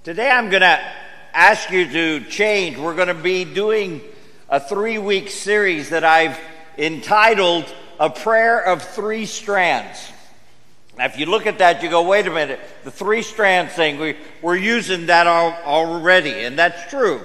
Today I'm going to ask you to change. We're going to be doing a 3-week series that I've entitled A Prayer of Three Strands. Now, if you look at that, you go, wait a minute, the three strands thing, we're using that already, and that's true.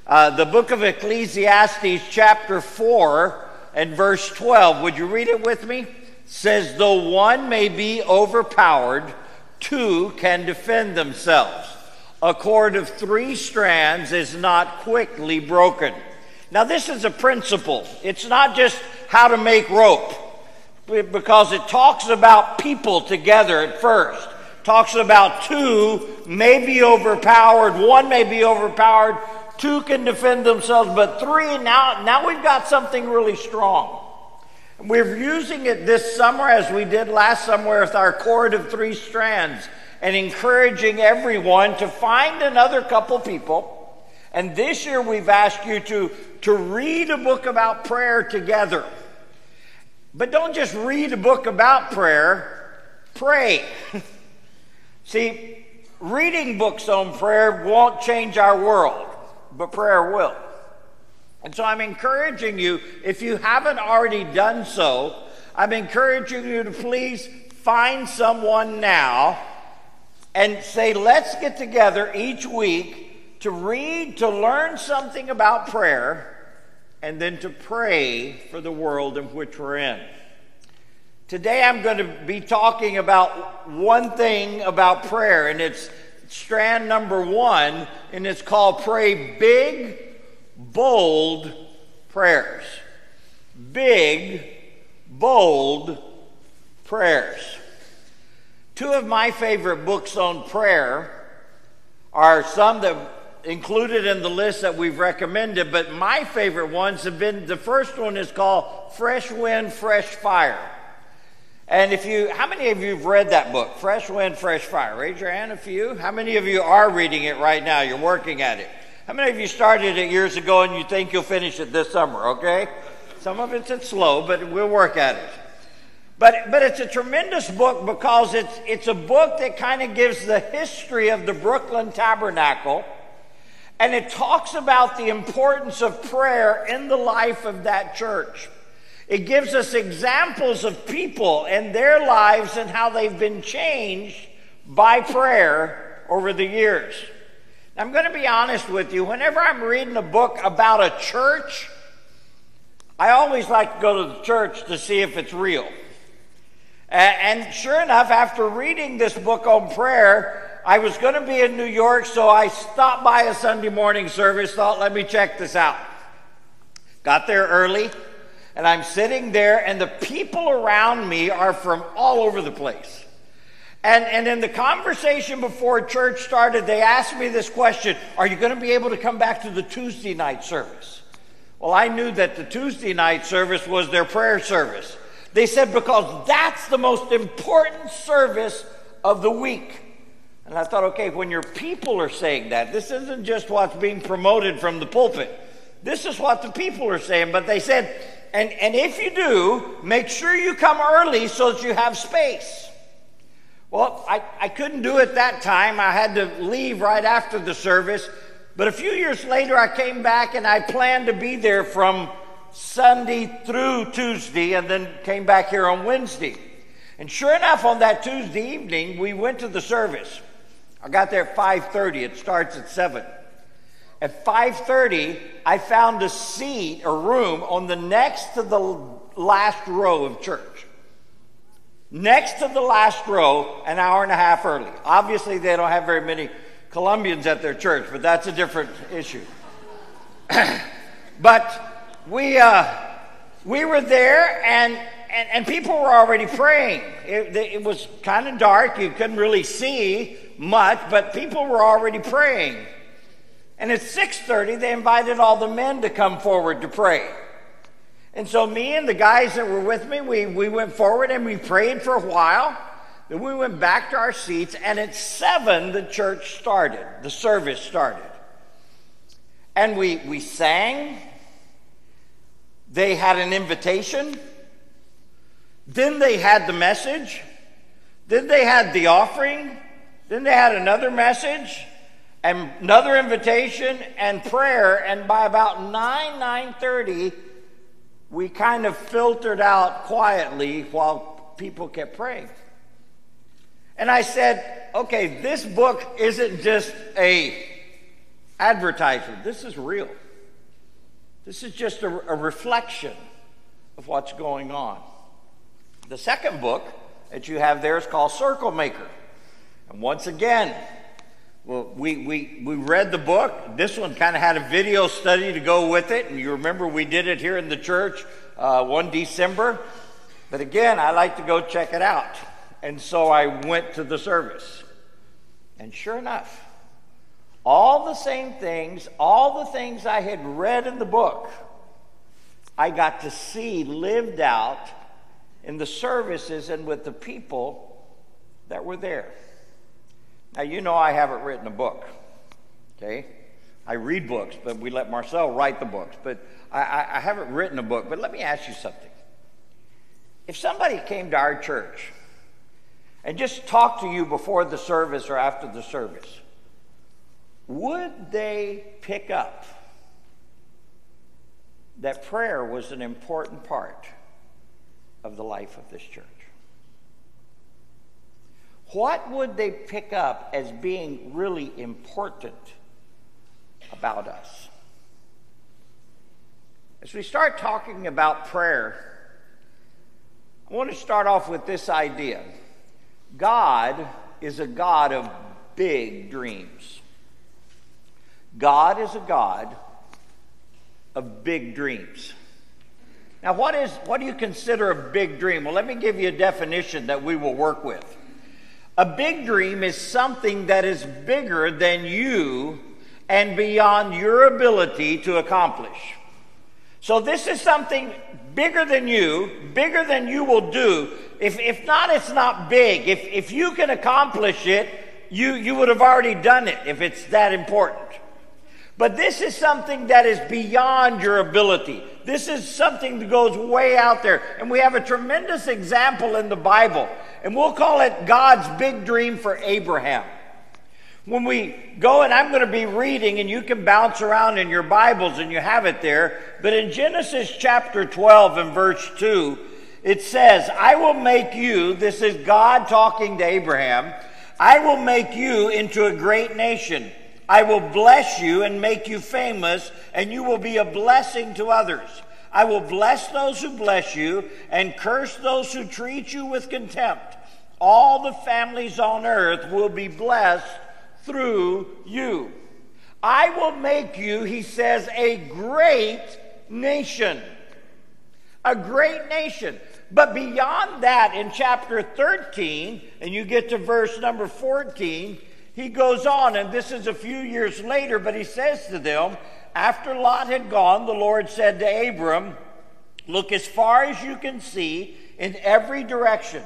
The book of Ecclesiastes, chapter 4 and verse 12, would you read it with me? Says, though one may be overpowered, two can defend themselves. A cord of three strands is not quickly broken. Now, this is a principle. It's not just how to make rope, because it talks about people together at first. Talks about two may be overpowered, one may be overpowered, two can defend themselves, but three, now we've got something really strong. We're using it this summer as we did last summer with our cord of three strands, and encouraging everyone to find another couple people. And this year we've asked you to read a book about prayer together. But don't just read a book about prayer, pray. See, reading books on prayer won't change our world, but prayer will. And so I'm encouraging you, if you haven't already done so, I'm encouraging you to please find someone now and say, let's get together each week to read, to learn something about prayer, and then to pray for the world in which we're in. Today I'm going to be talking about one thing about prayer, and it's strand number 1, and it's called Pray Big, Bold Prayers. Big, bold prayers. Two of my favorite books on prayer are some that included in the list that we've recommended, but my favorite ones have been, the first one is called Fresh Wind, Fresh Fire. And how many of you have read that book, Fresh Wind, Fresh Fire? Raise your hand, a few. How many of you are reading it right now? You're working at it. How many of you started it years ago and you think you'll finish it this summer, okay? Some of it's slow, but we'll work at it. But it's a tremendous book because it's a book that kind of gives the history of the Brooklyn Tabernacle, and it talks about the importance of prayer in the life of that church. It gives us examples of people and their lives and how they've been changed by prayer over the years. I'm going to be honest with you. Whenever I'm reading a book about a church, I always like to go to the church to see if it's real. And sure enough, after reading this book on prayer, I was going to be in New York, so I stopped by a Sunday morning service, thought, let me check this out. Got there early, and I'm sitting there, and the people around me are from all over the place. And in the conversation before church started, they asked me this question, are you going to be able to come back to the Tuesday night service? Well, I knew that the Tuesday night service was their prayer service. They said, because that's the most important service of the week. And I thought, okay, when your people are saying that, this isn't just what's being promoted from the pulpit. This is what the people are saying. But they said, and if you do, make sure you come early so that you have space. Well, I couldn't do it that time. I had to leave right after the service. But a few years later, I came back and I planned to be there from Sunday through Tuesday, and then came back here on Wednesday. And sure enough, on that Tuesday evening, we went to the service. I got there at 5:30. It starts at 7. At 5:30, I found a seat, a room, on the next to the last row of church. Next to the last row, an hour and a half early. Obviously, they don't have very many Colombians at their church, but that's a different issue. But we were there, and people were already praying. It was kind of dark. You couldn't really see much, but people were already praying. And at 6:30, they invited all the men to come forward to pray. And so me and the guys that were with me, we went forward and we prayed for a while. Then we went back to our seats, and at 7, the church started. The service started. And we sang. They had an invitation. Then they had the message. Then they had the offering. Then they had another message. and another invitation and prayer, and by about 9:30, we kind of filtered out quietly while people kept praying. And I said, okay, this book isn't just a advertisement. This is real. This is just a reflection of what's going on. The second book that you have there is called Circle Maker. And once again, well, we read the book. This one kind of had a video study to go with it. And you remember we did it here in the church one December. But again, I like to go check it out. And so I went to the service. And sure enough, all the same things, all the things I had read in the book, I got to see lived out in the services and with the people that were there. Now, you know I haven't written a book, okay? I read books, but we let Marcel write the books. But I haven't written a book. But let me ask you something. If somebody came to our church and just talked to you before the service or after the service, would they pick up that prayer was an important part of the life of this church? What would they pick up as being really important about us? As we start talking about prayer, I want to start off with this idea. God is a God of big dreams. God is a God of big dreams. Now, what do you consider a big dream? Well, let me give you a definition that we will work with. A big dream is something that is bigger than you and beyond your ability to accomplish. So this is something bigger than you will do. If not, it's not big. If you can accomplish it, you would have already done it if it's that important. But this is something that is beyond your ability. This is something that goes way out there. And we have a tremendous example in the Bible. And we'll call it God's big dream for Abraham. When we go, and I'm going to be reading, and you can bounce around in your Bibles and you have it there. But in Genesis chapter 12 and verse 2, it says, I will make you, this is God talking to Abraham, I will make you into a great nation. I will bless you and make you famous, and you will be a blessing to others. I will bless those who bless you and curse those who treat you with contempt. All the families on earth will be blessed through you. I will make you, he says, a great nation. A great nation. But beyond that, in chapter 13, and you get to verse number 14, he goes on, and this is a few years later, but he says to them, after Lot had gone, the Lord said to Abram, look as far as you can see in every direction,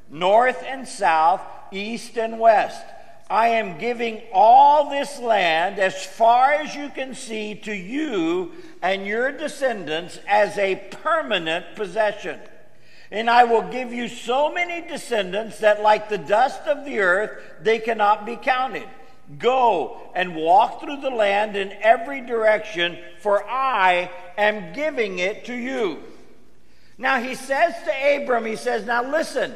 north and south, east and west. I am giving all this land as far as you can see to you and your descendants as a permanent possession. And I will give you so many descendants that like the dust of the earth, they cannot be counted. Go and walk through the land in every direction, for I am giving it to you. Now he says to Abram, he says, now listen,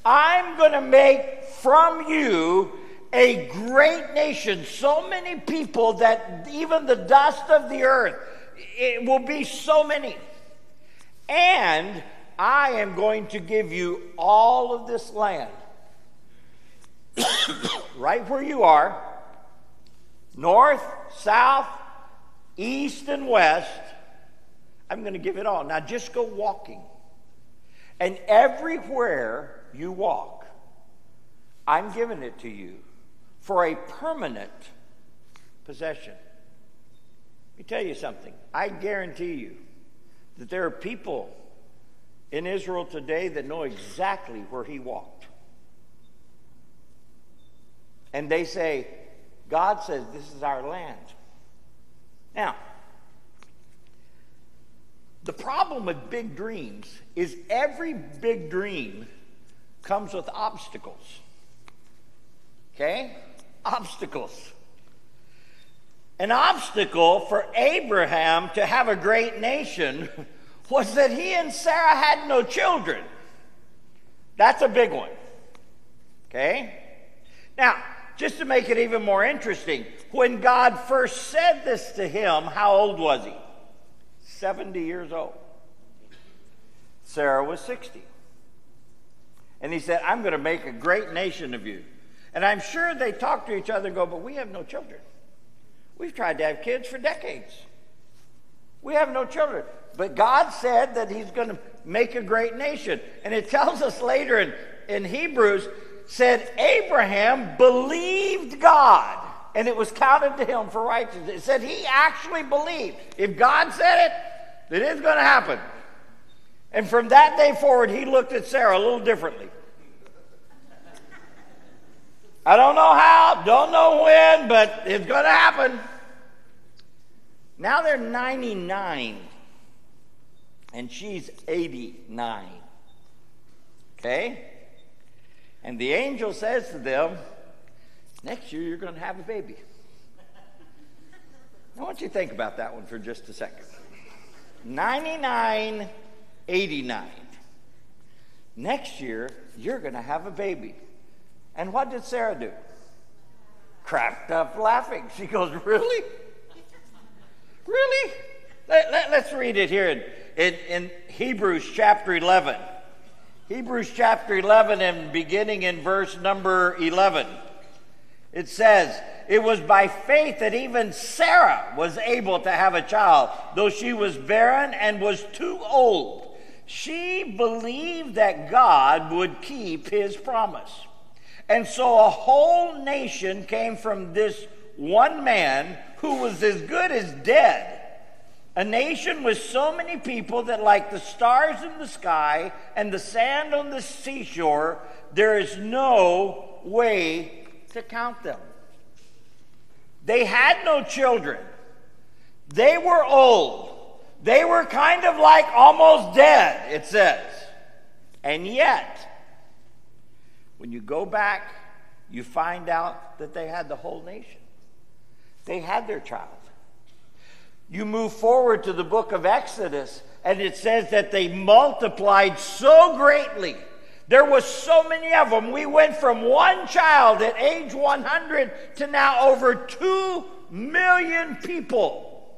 I'm going to make from you a great nation, so many people that even the dust of the earth, it will be so many. And I am going to give you all of this land, right where you are, north, south, east, and west. I'm going to give it all. Now just go walking. And everywhere you walk, I'm giving it to you for a permanent possession. Let me tell you something. I guarantee you that there are people in Israel today that know exactly where he walked. And they say, God says this is our land. Now, the problem with big dreams is every big dream comes with obstacles. Okay? Obstacles. An obstacle for Abraham to have a great nation was that he and Sarah had no children. That's a big one. Okay? Now, just to make it even more interesting, when God first said this to him, how old was he? 70 years old. Sarah was 60. And he said, I'm going to make a great nation of you. And I'm sure they talked to each other and go, but we have no children. We've tried to have kids for decades. We have no children. But God said that he's going to make a great nation. And it tells us later in Hebrews, said Abraham believed God, and it was counted to him for righteousness. It said he actually believed. If God said it, it is going to happen. And from that day forward, he looked at Sarah a little differently. I don't know how, don't know when, but it's going to happen. Now they're 99, and she's 89. Okay? And the angel says to them, next year you're going to have a baby. I want you to think about that one for just a second. 99, 89. Next year you're going to have a baby. And what did Sarah do? Cracked up laughing. She goes, really? Really? Let's read it here in Hebrews chapter 11. Hebrews chapter 11 and beginning in verse number 11. It says, it was by faith that even Sarah was able to have a child, though she was barren and was too old. She believed that God would keep his promise. And so a whole nation came from this one man who was as good as dead. A nation with so many people that, like the stars in the sky and the sand on the seashore, there is no way to count them. They had no children. They were old. They were kind of like almost dead, it says. And yet, when you go back, you find out that they had the whole nation. They had their child. You move forward to the book of Exodus, and it says that they multiplied so greatly. There was so many of them. We went from one child at age 100 to now over 2 million people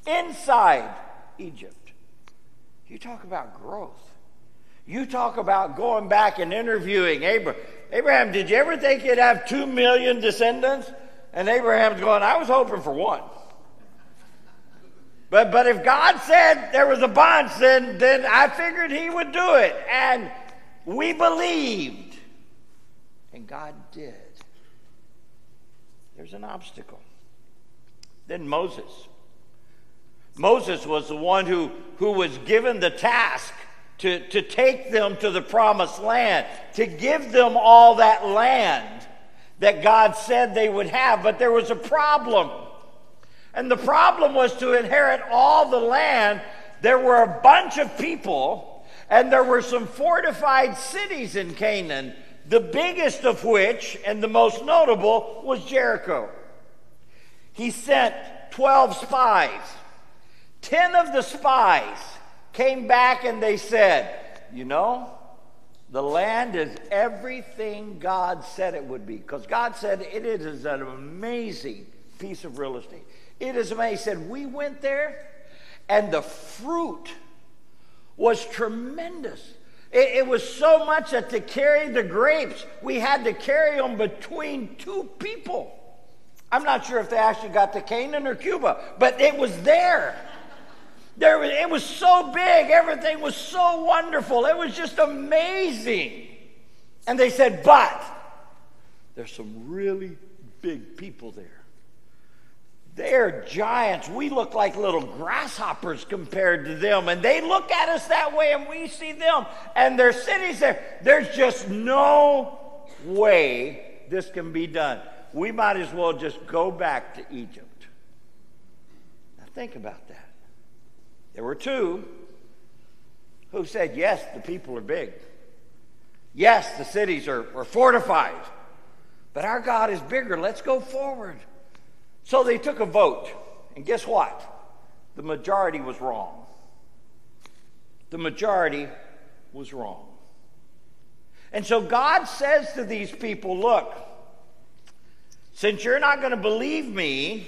inside Egypt. You talk about growth. You talk about going back and interviewing Abraham. Abraham, did you ever think you'd have 2 million descendants? And Abraham's going, I was hoping for one. But if God said there was a bunch, then I figured he would do it. And we believed. And God did. There's an obstacle. Then Moses. Moses was the one who was given the task to take them to the promised land, to give them all that land that God said they would have. But there was a problem. And the problem was to inherit all the land. There were a bunch of people, and there were some fortified cities in Canaan, the biggest of which, and the most notable, was Jericho. He sent 12 spies. 10 of the spies came back and they said, you know, the land is everything God said it would be. Because God said it is an amazing piece of real estate. It is amazing. He said, we went there, and the fruit was tremendous. It was so much that to carry the grapes, we had to carry them between 2 people. I'm not sure if they actually got to Canaan or Cuba, but it was there. It was so big. Everything was so wonderful. It was just amazing. And they said, but there's some really big people there. They're giants. We look like little grasshoppers compared to them. And they look at us that way, and we see them. And their cities there. There's just no way this can be done. We might as well just go back to Egypt. Now think about that. There were 2 who said, yes, the people are big. Yes, the cities are fortified. But our God is bigger. Let's go forward. So they took a vote, and guess what? The majority was wrong. The majority was wrong. And so God says to these people, look, since you're not going to believe me,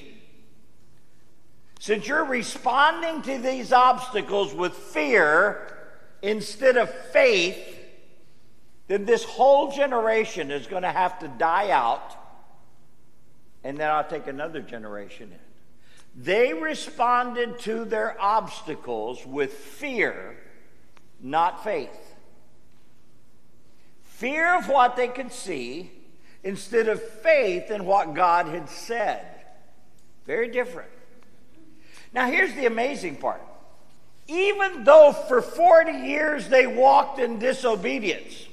since you're responding to these obstacles with fear instead of faith, then this whole generation is going to have to die out, and then I'll take another generation in. They responded to their obstacles with fear, not faith. Fear of what they could see instead of faith in what God had said. Very different. Now here's the amazing part. Even though for 40 years they walked in disobedience,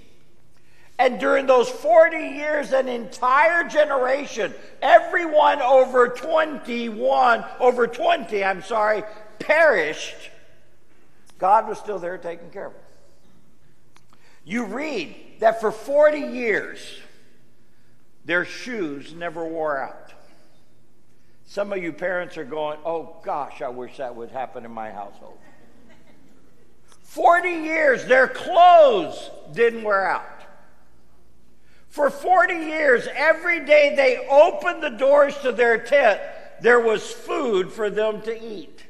and during those 40 years, an entire generation, everyone over 20, perished, God was still there taking care of them. You read that for 40 years, their shoes never wore out. Some of you parents are going, oh gosh, I wish that would happen in my household. 40 years, their clothes didn't wear out. For 40 years, every day they opened the doors to their tent, there was food for them to eat.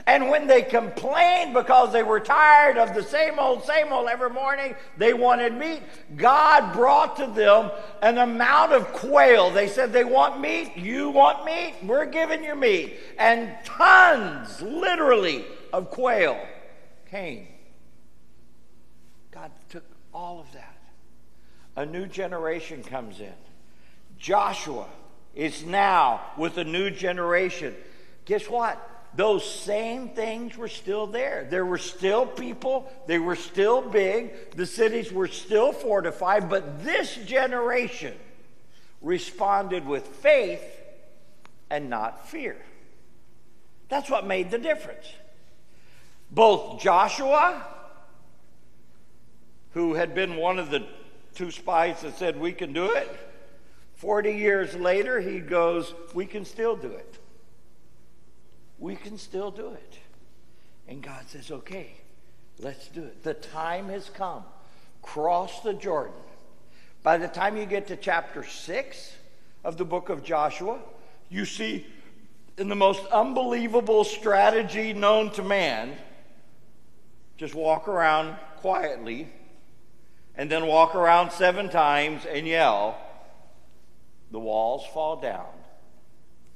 And when they complained because they were tired of the same old every morning, they wanted meat, God brought to them an amount of quail. They said, they want meat, you want meat, we're giving you meat. And tons, literally, of quail came. God took all of that. A new generation comes in. Joshua is now with a new generation. Guess what? Those same things were still there. There were still people. They were still big. The cities were still fortified. But this generation responded with faith and not fear. That's what made the difference. Both Joshua, who had been one of the two spies that said, we can do it. 40 years later, he goes, we can still do it. We can still do it. And God says, okay, let's do it. The time has come. Cross the Jordan. By the time you get to chapter 6 of the book of Joshua, you see in the most unbelievable strategy known to man, just walk around quietly and then walk around 7 times and yell, the walls fall down.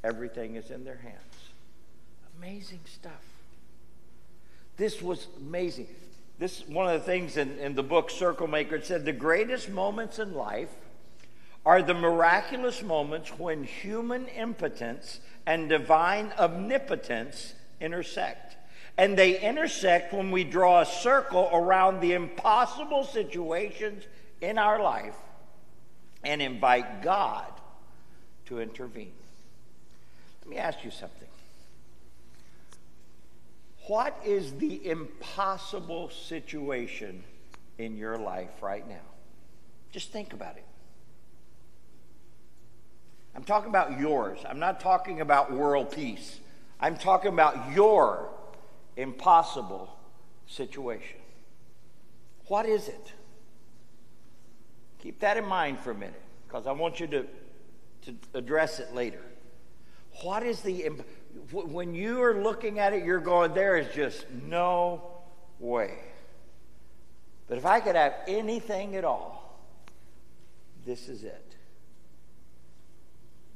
Everything is in their hands. Amazing stuff. This was amazing. This is one of the things in the book Circle Maker. It said the greatest moments in life are the miraculous moments when human impotence and divine omnipotence intersect. And they intersect when we draw a circle around the impossible situations in our life and invite God to intervene. Let me ask you something. What is the impossible situation in your life right now? Just think about it. I'm talking about yours. I'm not talking about world peace. I'm talking about your impossible situation. What is it? Keep that in mind for a minute, because I want you to address it later. What is when you are looking at it, you're going, there is just no way. But if I could have anything at all, this is it.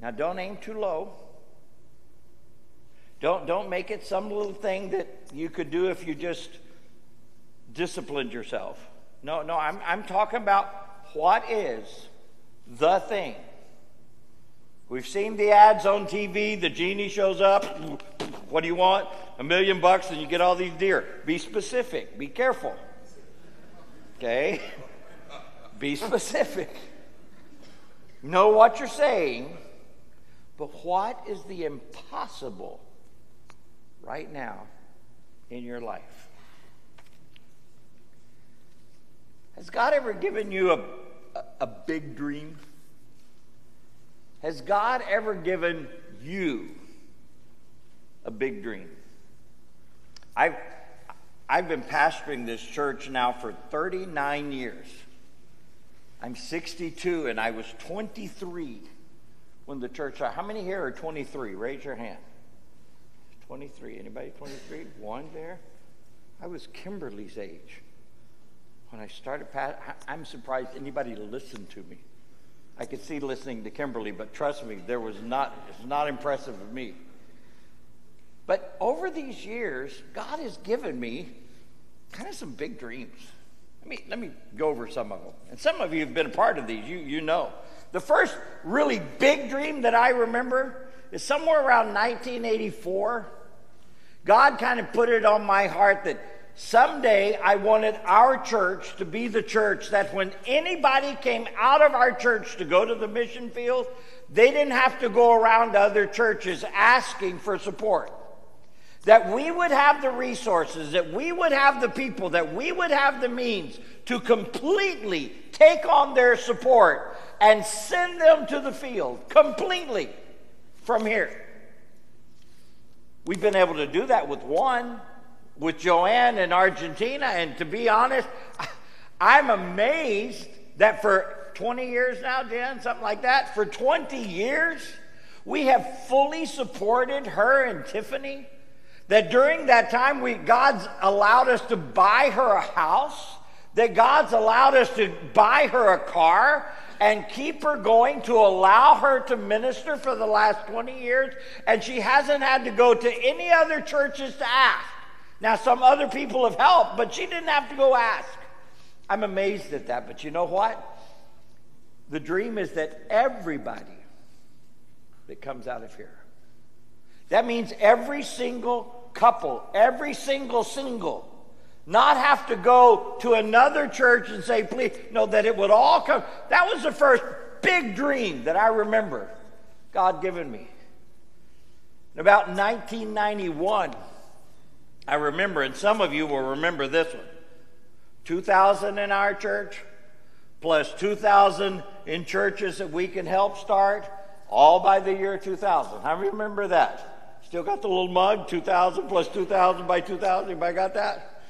Now, don't aim too low. Don't make it some little thing that you could do if you just disciplined yourself. No, I'm talking about what is the thing. We've seen the ads on TV. The genie shows up. What do you want? $1 million and you get all these deer. Be specific. Be careful. Okay? Be specific. Know what you're saying. But what is the impossible right now in your life? Has God ever given you a big dream? Has God ever given you a big dream. I've been pastoring this church now for 39 years. I'm 62 and I was 23 when the church started. How many here are 23? Raise your hand. 23. Anybody 23? One there? I was Kimberly's age when I started I'm surprised anybody listened to me. I could see listening to Kimberly, but trust me, it's not impressive of me. But over these years, God has given me kind of some big dreams. Let me go over some of them. And some of you have been a part of these. You know. The first really big dream that I remember is somewhere around 1984. God kind of put it on my heart that someday I wanted our church to be the church that when anybody came out of our church to go to the mission field, they didn't have to go around to other churches asking for support. That we would have the resources, that we would have the people, that we would have the means to completely take on their support and send them to the field completely from here. We've been able to do that with Joanne in Argentina, and to be honest, I'm amazed that for 20 years now, Jen, something like that, for 20 years, we have fully supported her and Tiffany. That during that time, God's allowed us to buy her a house, that God's allowed us to buy her a car and keep her going to allow her to minister for the last 20 years, and she hasn't had to go to any other churches to ask. Now, some other people have helped, but she didn't have to go ask. I'm amazed at that, but you know what? The dream is that everybody that comes out of here, that means every single couple, every single, not have to go to another church and say, please, no, that it would all come. That was the first big dream that I remember God given me. In about 1991, I remember, and some of you will remember this one, 2,000 in our church, plus 2,000 in churches that we can help start, all by the year 2000. I remember that. Still got the little mug, 2,000 plus 2,000 by 2,000. Anybody got that?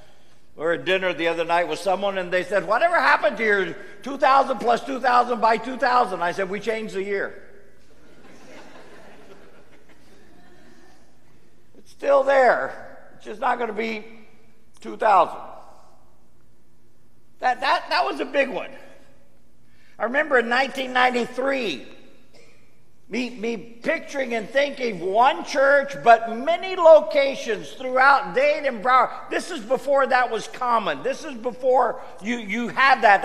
We were at dinner the other night with someone, and they said, whatever happened to your 2,000 plus 2,000 by 2,000? I said, we changed the year. It's still there. It's just not going to be 2,000. That was a big one. I remember in 1993, me picturing and thinking one church, but many locations throughout Dade and Broward. This is before that was common. This is before you had that.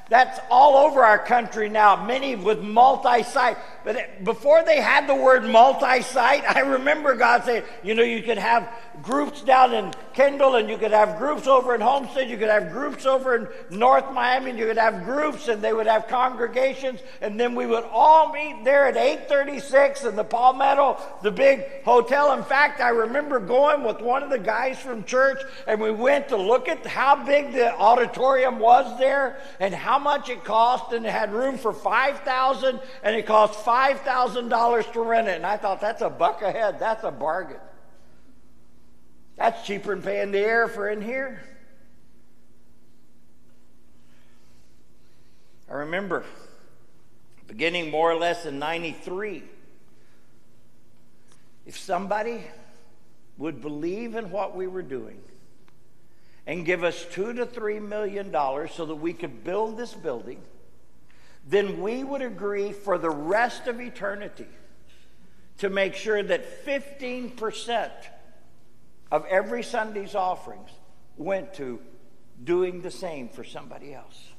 That's all over our country now, many with multi-site. But before they had the word multi-site, I remember God saying, you could have groups down in Kendall, and you could have groups over in Homestead, you could have groups over in North Miami, and you could have groups, and they would have congregations, and then we would all meet there at 836 in the Palmetto, the big hotel. In fact, I remember going with one of the guys from church, and we went to look at how big the auditorium was there, and how much it cost, and it had room for 5,000, and it cost $5,000 to rent it. And I thought, that's a buck a head. That's a bargain. That's cheaper than paying the air for in here. I remember beginning more or less in 93, if somebody would believe in what we were doing and give us $2 to $3 million so that we could build this building, then we would agree for the rest of eternity to make sure that 15% of every Sunday's offerings went to doing the same for somebody else.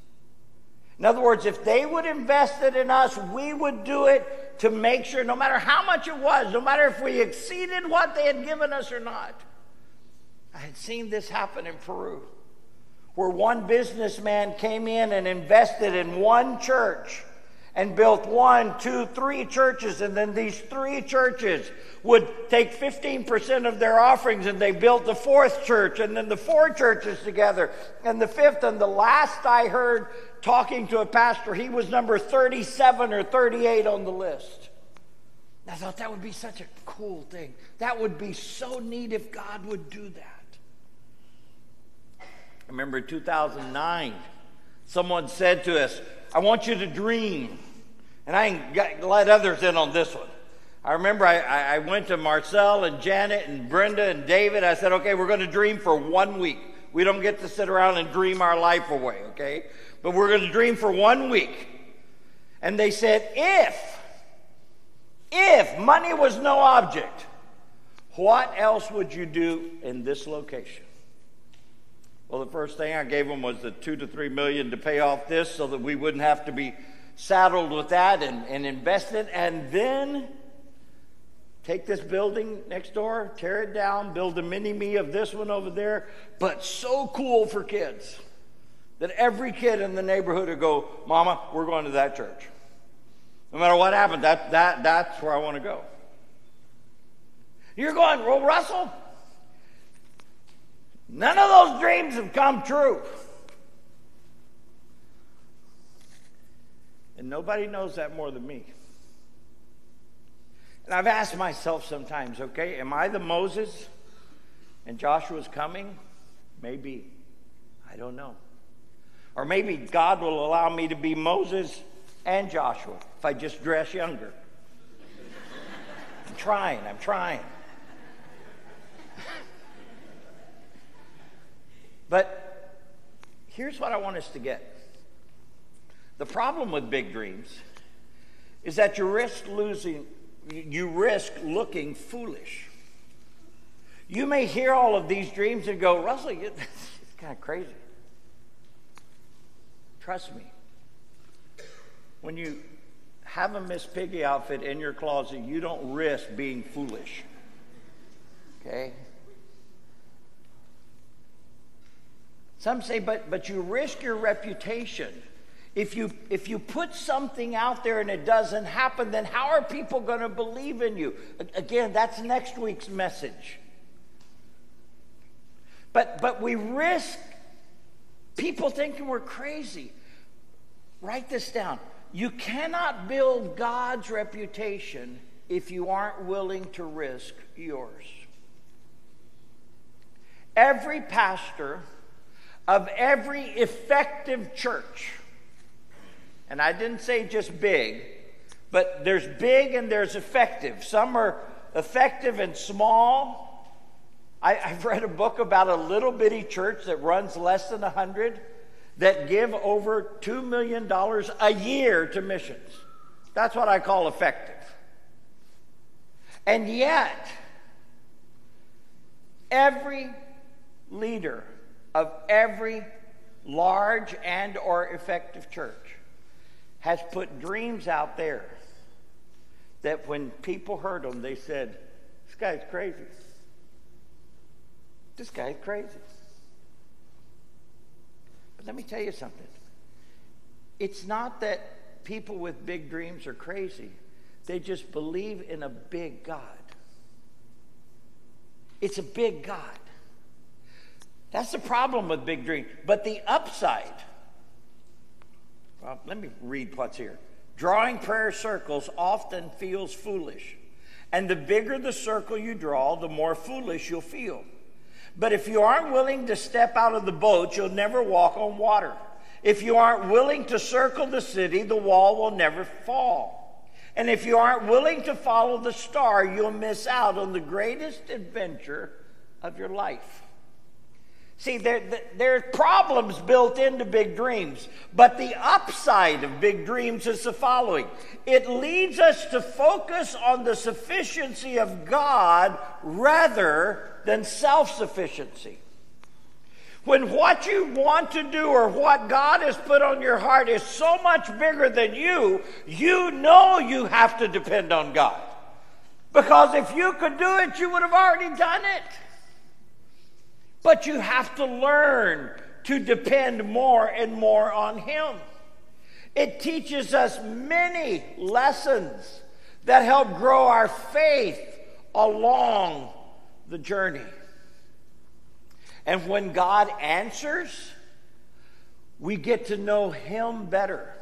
In other words, if they would invest it in us, we would do it to make sure, no matter how much it was, no matter if we exceeded what they had given us or not. I had seen this happen in Peru, where one businessman came in and invested in one church and built 1, 2, 3 churches, and then these 3 churches would take 15% of their offerings, and they built the 4th church, and then the 4 churches together, and the 5th, and the last I heard talking to a pastor, he was number 37 or 38 on the list. Now thought that would be such a cool thing. That would be so neat if God would do that. I remember in 2009, someone said to us, I want you to dream. And I ain't let others in on this one. I remember I went to Marcel and Janet and Brenda and David. I said, okay, we're going to dream for 1 week. We don't get to sit around and dream our life away, okay? But we're going to dream for 1 week. And they said, if money was no object, what else would you do in this location? Well, the first thing I gave them was the $2 to $3 million to pay off this so that we wouldn't have to be saddled with that and invest it. And then take this building next door, tear it down, build a mini-me of this one over there, but so cool for kids that every kid in the neighborhood would go, Mama, we're going to that church. No matter what happens, that's where I want to go. You're going, well, Russell, none of those dreams have come true. And nobody knows that more than me. And I've asked myself sometimes, okay, am I the Moses and Joshua's coming? Maybe. I don't know. Or maybe God will allow me to be Moses and Joshua if I just dress younger. I'm trying. But here's what I want us to get. The problem with big dreams is that you risk looking foolish. You may hear all of these dreams and go, Russell, it's kind of crazy. Trust me. When you have a Miss Piggy outfit in your closet, you don't risk being foolish. Okay? Some say, but you risk your reputation. If you put something out there and it doesn't happen, then how are people going to believe in you? Again, that's next week's message. But we risk people thinking we're crazy. Write this down. You cannot build God's reputation if you aren't willing to risk yours. Every pastor of every effective church, and I didn't say just big, but there's big and there's effective. Some are effective and small. I've read a book about a little bitty church that runs less than 100 that give over $2 million a year to missions. That's what I call effective. And yet, every leader of every large and or effective church has put dreams out there that when people heard them, they said, this guy's crazy. This guy's crazy. But let me tell you something. It's not that people with big dreams are crazy. They just believe in a big God. It's a big God. That's the problem with big dreams. But the upside, well, let me read what's here. Drawing prayer circles often feels foolish. And the bigger the circle you draw, the more foolish you'll feel. But if you aren't willing to step out of the boat, you'll never walk on water. If you aren't willing to circle the city, the wall will never fall. And if you aren't willing to follow the star, you'll miss out on the greatest adventure of your life. See, there are problems built into big dreams, but the upside of big dreams is the following. It leads us to focus on the sufficiency of God rather than self-sufficiency. When what you want to do or what God has put on your heart is so much bigger than you, you know you have to depend on God. Because if you could do it, you would have already done it. But you have to learn to depend more and more on Him. It teaches us many lessons that help grow our faith along the journey. And when God answers, we get to know Him better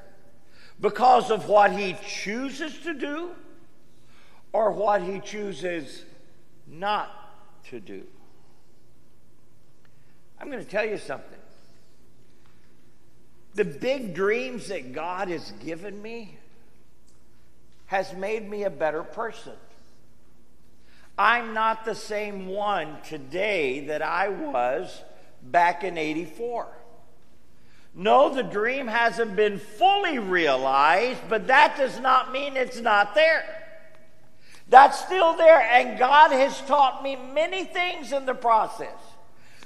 because of what He chooses to do or or what he chooses not to do. I'm going to tell you something. The big dreams that God has given me has made me a better person. I'm not the same one today that I was back in '84. No, the dream hasn't been fully realized, but that does not mean it's not there. That's still there, and God has taught me many things in the process.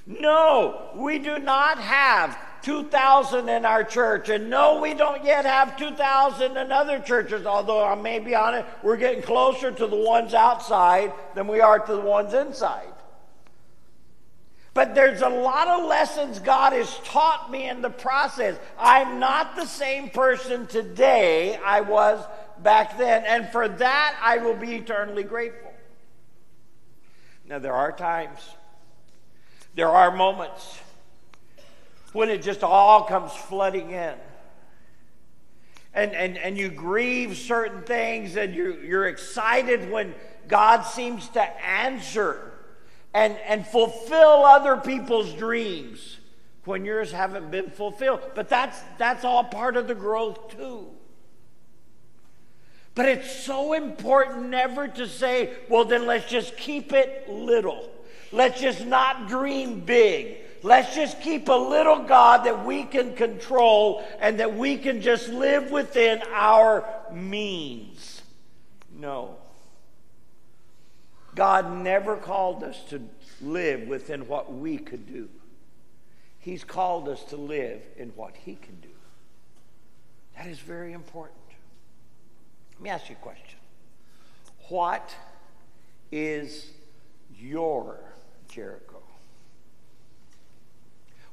No, we do not have 2,000 in our church, and no, we don't yet have 2,000 in other churches, although I may be honest, we're getting closer to the ones outside than we are to the ones inside. But there's a lot of lessons God has taught me in the process. I'm not the same person today I was back then, and for that I will be eternally grateful. Now, there are times, there are moments when it just all comes flooding in. And you grieve certain things, and you're excited when God seems to answer and fulfill other people's dreams when yours haven't been fulfilled. But that's all part of the growth too. But it's so important never to say, well, then let's just keep it little. Let's just not dream big. Let's just keep a little God that we can control and that we can just live within our means. No. God never called us to live within what we could do. He's called us to live in what He can do. That is very important. Let me ask you a question. What is your Jericho?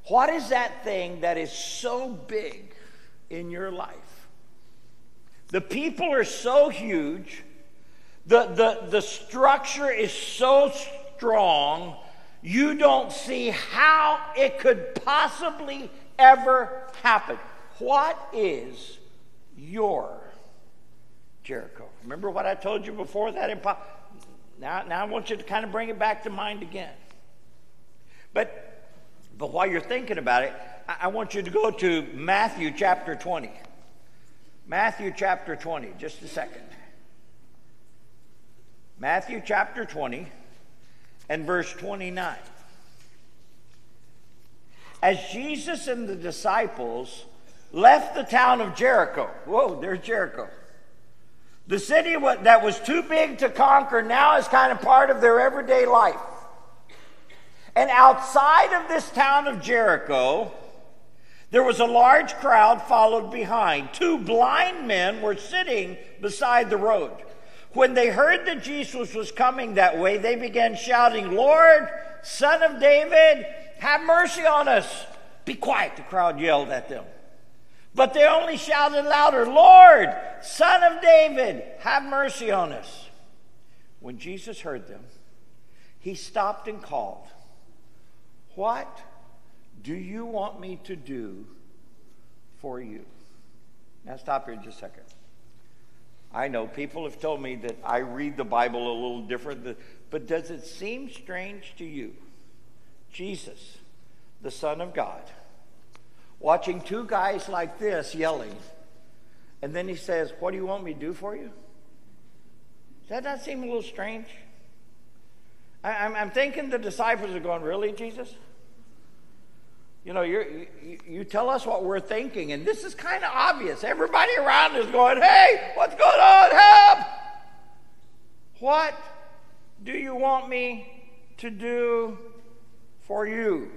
What is that thing that is so big in your life? The people are so huge. The structure is so strong. You don't see how it could possibly ever happen. What is your Jericho? Remember what I told you before that? Now I want you to kind of bring it back to mind again. But while you're thinking about it, I want you to go to Matthew chapter 20. Matthew chapter 20, just a second. Matthew chapter 20 and verse 29. As Jesus and the disciples left the town of Jericho. Whoa, there's Jericho. The city that was too big to conquer now is kind of part of their everyday life. And outside of this town of Jericho, there was a large crowd followed behind. 2 blind men were sitting beside the road. When they heard that Jesus was coming that way, they began shouting, "Lord, Son of David, have mercy on us." "Be quiet," the crowd yelled at them. But they only shouted louder, "Lord, Son of David, have mercy on us." When Jesus heard them, He stopped and called, "What do you want me to do for you?" Now stop here just a second. I know people have told me that I read the Bible a little different, but does it seem strange to you? Jesus, the Son of God, watching 2 guys like this yelling, and then He says, "What do you want me to do for you?" Does that not seem a little strange? I'm thinking the disciples are going, "Really, Jesus? You know, you tell us what we're thinking, and this is kind of obvious. Everybody around is going, 'Hey, what's going on? Help! What do you want me to do for you?"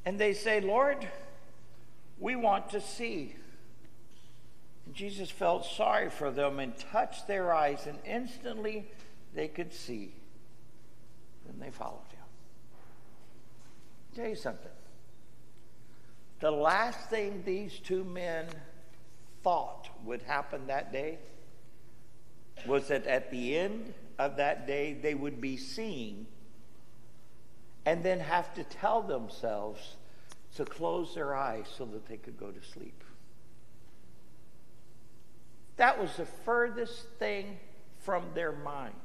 And they say, "Lord, we want to see." And Jesus felt sorry for them and touched their eyes, and instantly they could see. Then they followed Him. I'll tell you something. The last thing these 2 men thought would happen that day was that at the end of that day they would be seeing and then have to tell themselves to close their eyes so that they could go to sleep. That was the furthest thing from their mind.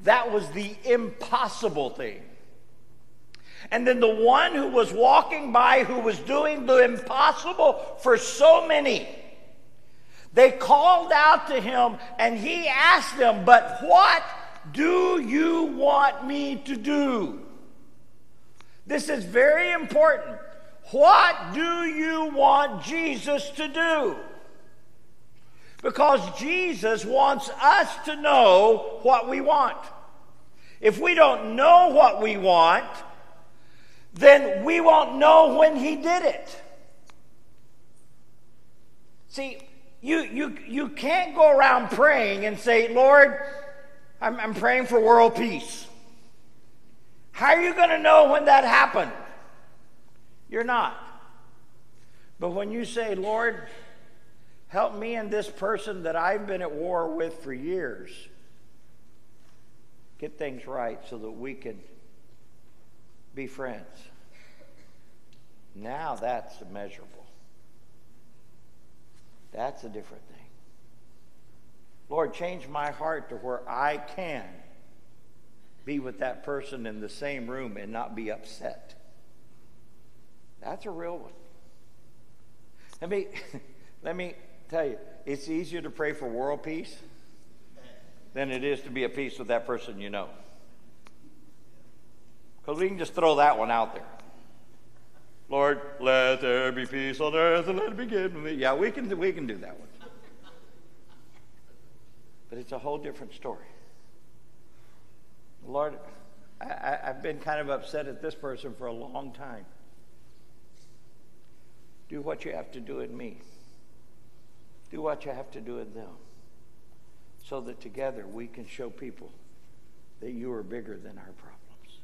That was the impossible thing. And then the one who was walking by, who was doing the impossible for so many, they called out to him and he asked them, "But what do you want me to do?" This is very important. What do you want Jesus to do? Because Jesus wants us to know what we want. If we don't know what we want, then we won't know when he did it. See, you can't go around praying and say, "Lord, I'm praying for world peace." How are you going to know when that happened? You're not. But when you say, "Lord, help me and this person that I've been at war with for years get things right so that we can be friends," now that's immeasurable. That's a different thing. Lord, change my heart to where I can be with that person in the same room and not be upset. That's a real one. Let me tell you, it's easier to pray for world peace than it is to be at peace with that person you know. Because we can just throw that one out there. "Lord, let there be peace on earth and let it begin with me." Yeah, we can do that one. But it's a whole different story. "Lord, I've been kind of upset at this person for a long time. Do what you have to do in me. Do what you have to do in them. So that together we can show people that you are bigger than our problems."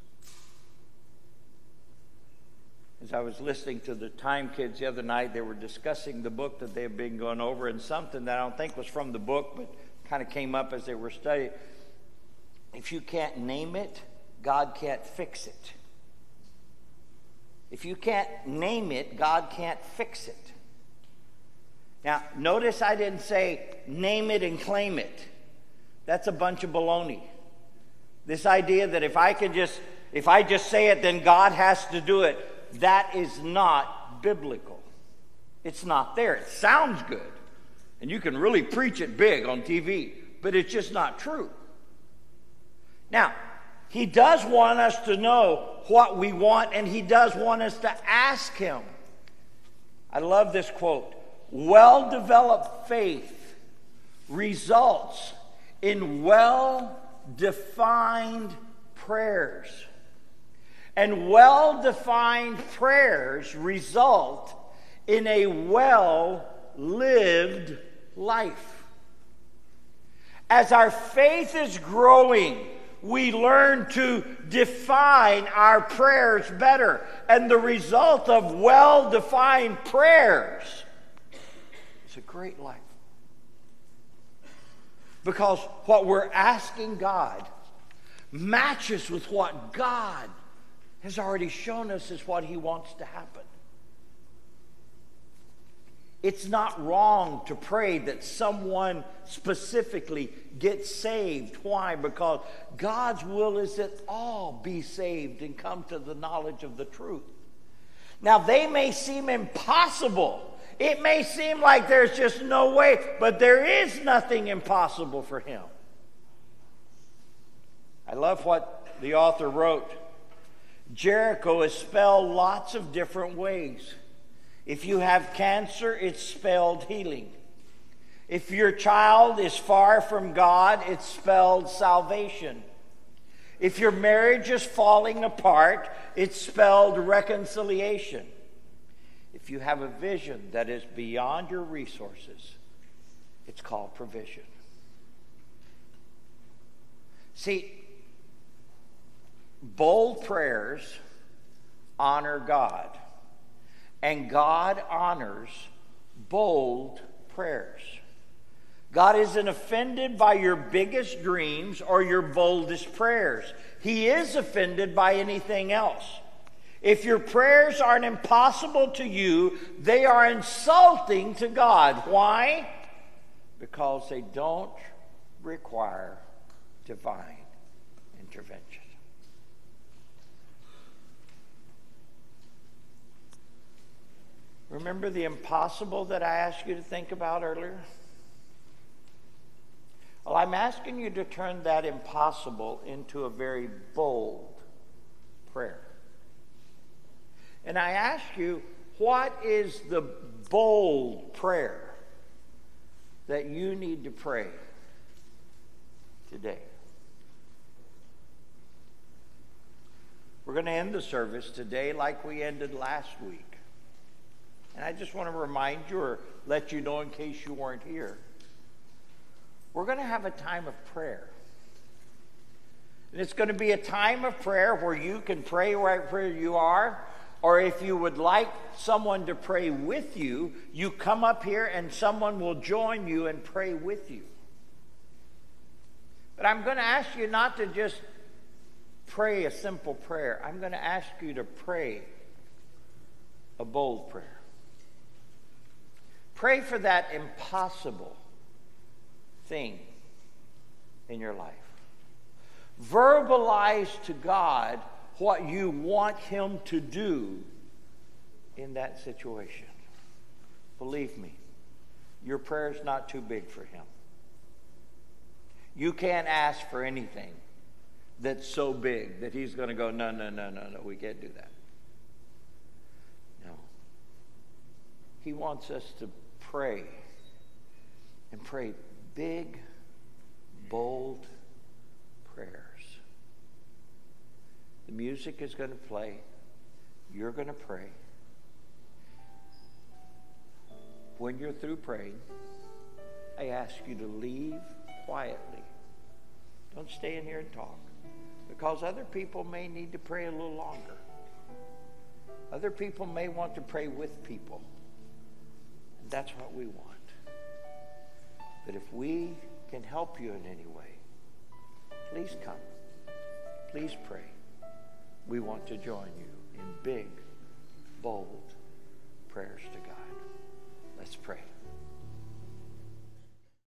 As I was listening to the Time Kids the other night, they were discussing the book that they've been going over, and something that I don't think was from the book, but kind of came up as they were studying. If you can't name it, God can't fix it. If you can't name it, God can't fix it. Now, notice I didn't say name it and claim it. That's a bunch of baloney. This idea that if I just say it, then God has to do it, that is not biblical. It's not there. It sounds good, and you can really preach it big on TV, but it's just not true. Now, he does want us to know what we want, and he does want us to ask him. I love this quote. "Well-developed faith results in well-defined prayers. And well-defined prayers result in a well-lived life." As our faith is growing, we learn to define our prayers better. And the result of well-defined prayers is a great life. Because what we're asking God matches with what God has already shown us is what he wants to happen. It's not wrong to pray that someone specifically gets saved. Why? Because God's will is that all be saved and come to the knowledge of the truth. Now, they may seem impossible. It may seem like there's just no way, but there is nothing impossible for him. I love what the author wrote. Jericho is spelled lots of different ways. If you have cancer, it's spelled healing. If your child is far from God, it's spelled salvation. If your marriage is falling apart, it's spelled reconciliation. If you have a vision that is beyond your resources, it's called provision. See, bold prayers honor God. And God honors bold prayers. God isn't offended by your biggest dreams or your boldest prayers. He is offended by anything else. If your prayers aren't impossible to you, they are insulting to God. Why? Because they don't require divine intervention. Remember the impossible that I asked you to think about earlier? Well, I'm asking you to turn that impossible into a very bold prayer. And I ask you, what is the bold prayer that you need to pray today? We're going to end the service today like we ended last week. And I just want to remind you, or let you know in case you weren't here, we're going to have a time of prayer. And it's going to be a time of prayer where you can pray right where you are, or if you would like someone to pray with you, you come up here and someone will join you and pray with you. But I'm going to ask you not to just pray a simple prayer. I'm going to ask you to pray a bold prayer. Pray for that impossible thing in your life. Verbalize to God what you want Him to do in that situation. Believe me, your prayer is not too big for Him. You can't ask for anything that's so big that He's going to go, no, we can't do that. No. He wants us to pray, and pray big, bold prayers. The music is going to play. You're going to pray. When you're through praying, I ask you to leave quietly. Don't stay in here and talk, because other people may need to pray a little longer. Other people may want to pray with people. That's what we want. But if we can help you in any way, please come. Please pray. We want to join you in big, bold prayers to God. Let's pray.